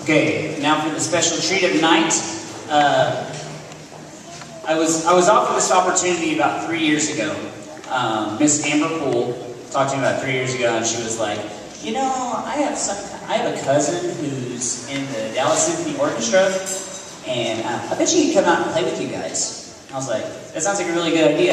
Okay, now for the special treat of the night. I was offered this opportunity about 3 years ago. Miss Amber Poole talked to me about 3 years ago, and she was like, you know, I have a cousin who's in the Dallas Symphony Orchestra, and I bet she could come out and play with you guys. And I was like, that sounds like a really good idea.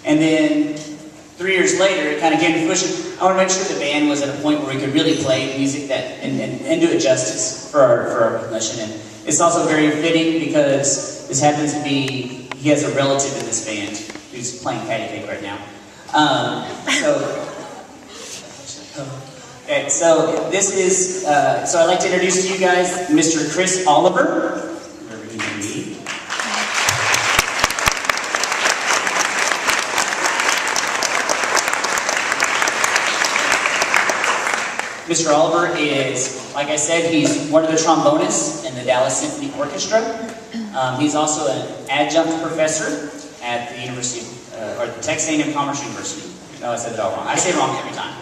And then 3 years later, it kind of came to fruition. I want to make sure the band was at a point where we could really play music that and do it justice for our permission. And it's also very fitting because this happens to be, he has a relative in this band who's playing patty cake right now. So this is, so I'd like to introduce to you guys Mr. Chris Oliver. Wherever he may be. Mr. Oliver is, like I said, he's one of the trombonists in the Dallas Symphony Orchestra. He's also an adjunct professor at the University, or the Texas A&M Commerce University. No, I said it all wrong. I say it wrong every time.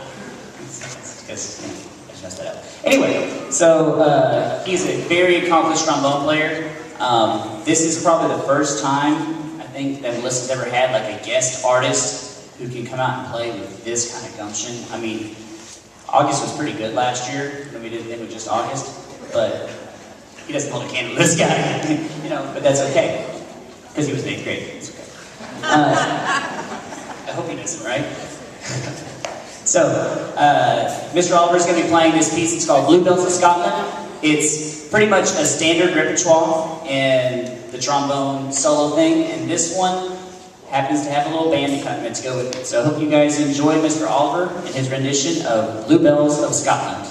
Because, I just messed that up. Anyway, so he's a very accomplished trombone player. This is probably the first time, I think, that Melissa's ever had like a guest artist who can come out and play with this kind of gumption. I mean, August was pretty good last year, and we did it with just August, but he doesn't hold a candle to this guy, you know, but that's okay, because he was in 8th grade. It's okay. I hope he doesn't, right? So, Mr. Oliver is going to be playing this piece. It's called Bluebells of Scotland. It's pretty much a standard repertoire in the trombone solo thing, and this one happens to have a little band accompaniment to go with it. So I hope you guys enjoy Mr. Oliver and his rendition of Bluebells of Scotland.